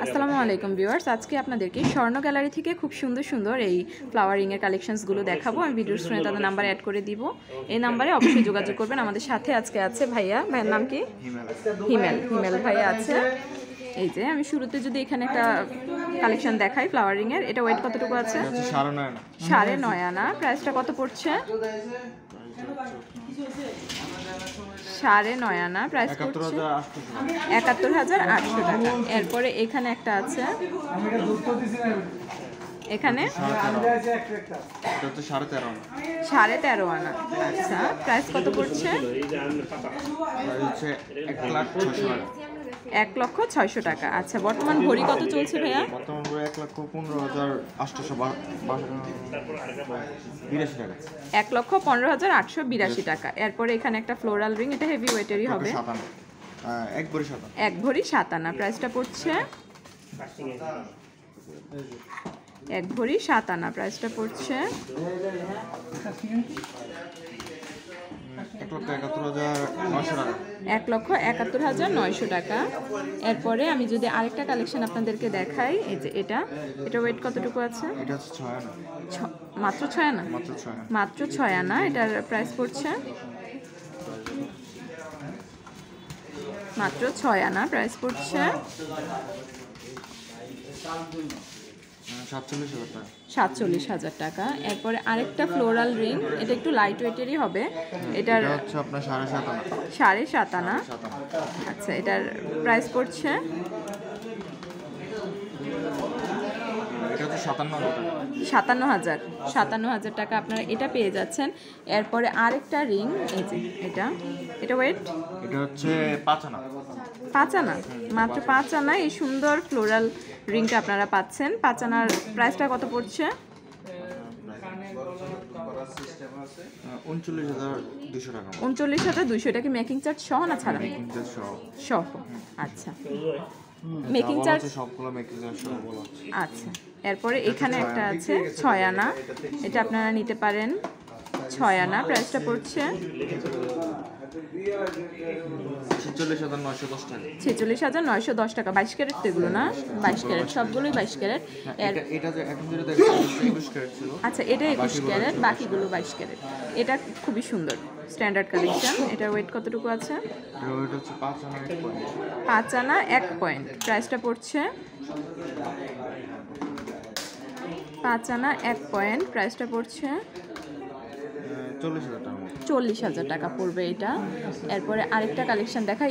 আসসালামু আলাইকুম ভিউয়ার্স, আজকে আপনাদেরকে স্বর্ণ গ্যালারি থেকে খুব সুন্দর সুন্দর এই ফ্লাওয়ারিং এর কালেকশনসগুলো দেখাবো। আমি ভিডিওর স্ক্রিনে তাদের নাম্বার অ্যাড করে দিব। এই নাম্বারে অবশ্যই যোগাযোগ করবেন। আমাদের সাথে আজকে আছে ভাইয়ার নাম কি? হিমেল ভাইয়া আছে। এই যে আমি শুরুতে যদি এখানে একটা কালেকশন দেখাই ফ্লাওয়ারিং এর, এটা ওয়েট কতটুকু আছে? 9.5 আনা। প্রাইসটা কত পড়ছে? 9.5 আনা প্রাইস পড়ছে 71,800 টাকা। এরপরে এখানে একটা আছে, এখানে 13.5 আনা। আচ্ছা, প্রাইস কত পড়ছে? 1,06,000 টাকা। আচ্ছা, বর্তমান ভরি কত চলছে ভাইয়া? বর্তমান ভরি 1,15,882 টাকা। এরপরে এখানে একটা ফ্লোরাল রিং, এটা হেভি ওয়েটেরই হবে। 1 ভরি 7 আনা। প্রাইসটা পড়ছে 1 ভরি 7 আনা। প্রাইসটা পড়ছে 1,71,900 টাকা। এরপরে আমি যদি আরেকটা কালেকশন আপনাদেরকে দেখাই, এই যে এটা ওয়েট কতটুকু আছে? মাত্র 6 আনা। মাত্র 6 আনা। এটার প্রাইস পড়ছে মাত্র 6 আনা। প্রাইস পড়ছে 47,000 টাকা। এরপরে আরেকটা ফ্লোরাল রিং, এটা একটু লাইট ওয়েটেরই হবে। এটার হচ্ছে আপনার 7.5 আনা। আচ্ছা, এটার প্রাইস পড়ছে 57,000 টাকা। আপনারা এটা পেয়ে যাচ্ছেন। এরপরে আরেকটা রিং, এই যে এটা ওয়েট, এটা হচ্ছে 5 আনা। 5 আনা। মাত্র 5 আনা এই সুন্দর ফ্লোরাল রিংটা আপনারা পাচ্ছেন। 5 আনার প্রাইসটা কত পড়ছে? 39,200 টাকা। 39,200। এটা কি মেকিং চার্জ সহ না ছাড়া? সহ। আচ্ছা, মেকিং চার্জ সবগুলো মেকিং চার্জ সহ বলা। আচ্ছা, এরপরে এখানে একটা আছে 6 আনা। এটা আপনারা নিতে পারেন। 6 আনা। প্রাইসটা পড়ছে 46,910 টাকা। 22 ক্যারেট তো এগুলো না? 22 ক্যারেট, সবগুলোই 22 ক্যারেট। আচ্ছা, এটা 21 ক্যারেট, বাকিগুলো 22 ক্যারেট। এটা খুবই সুন্দর স্ট্যান্ডার্ড কালেকশন। এটার ওয়েট কতটুকু আছে? 5 আনা 1 পয়েন্ট। প্রাইসটা পড়ছে 5 আনা 1 পয়েন্ট। প্রাইসটা পড়ছে 40,000 টাকা পড়বে এটা। এরপরে আরেকটা কালেকশন দেখাই।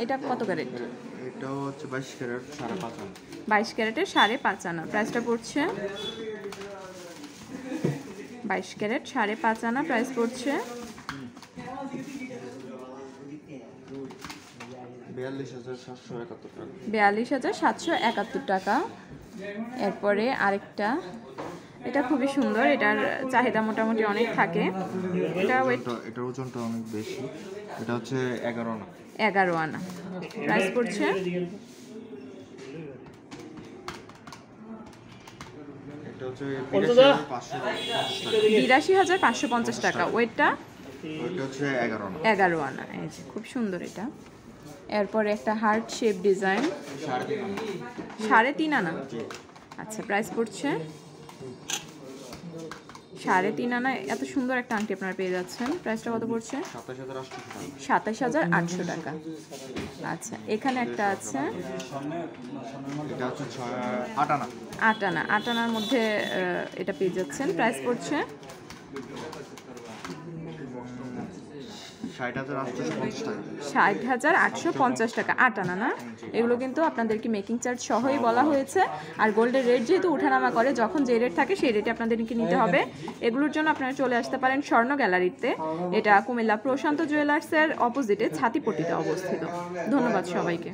এটা কত ক্যারেট? এটাও হচ্ছে 22 ক্যারেট, 5.5 আনা। 22 ক্যারেটের 5.5 আনা। প্রাইসটা পড়ছে 22 ক্যারেট 5.5 আনা। প্রাইস পড়ছে 42,771 টাকা। এরপরে আরেকটা, এটা খুবই সুন্দর। এটার চাহিদা মোটামুটি অনেক থাকে। এটার ওজনটা অনেক বেশি। এটা হচ্ছে 11 আনা। 11 আনা। প্রাইস পড়ছে 82,550 টাকা। ওয়েটটা 11 আনা। এই যে খুব সুন্দর এটা। এরপরে একটা হার্ট শেপ ডিজাইন, 3.5 আনা। আচ্ছা, প্রাইস পড়ছে 3.5 আনা। এত সুন্দর একটা আংটি আপনারা পেয়ে যাচ্ছেন। প্রাইসটা কত পড়ছে? 27,800 টাকা। আচ্ছা, এখানে একটা আছে 8 আনা। 8 আনা। 8 আনার মধ্যে এটা পেয়ে যাচ্ছেন। প্রাইস পড়ছে 60,850 টাকা। 8 আনা না? এগুলো কিন্তু আপনাদেরকে মেকিং চার্জ সহই বলা হয়েছে। আর গোল্ডের রেট যেহেতু ওঠানামা করে, যখন যে রেট থাকে সেই রেটে আপনাদেরকে নিতে হবে। এগুলোর জন্য আপনারা চলে আসতে পারেন স্বর্ণ গ্যালারিতে। এটা কুমিল্লা প্রশান্ত জুয়েলার্সের অপোজিটে ছাতিপট্টিতে অবস্থিত। ধন্যবাদ সবাইকে।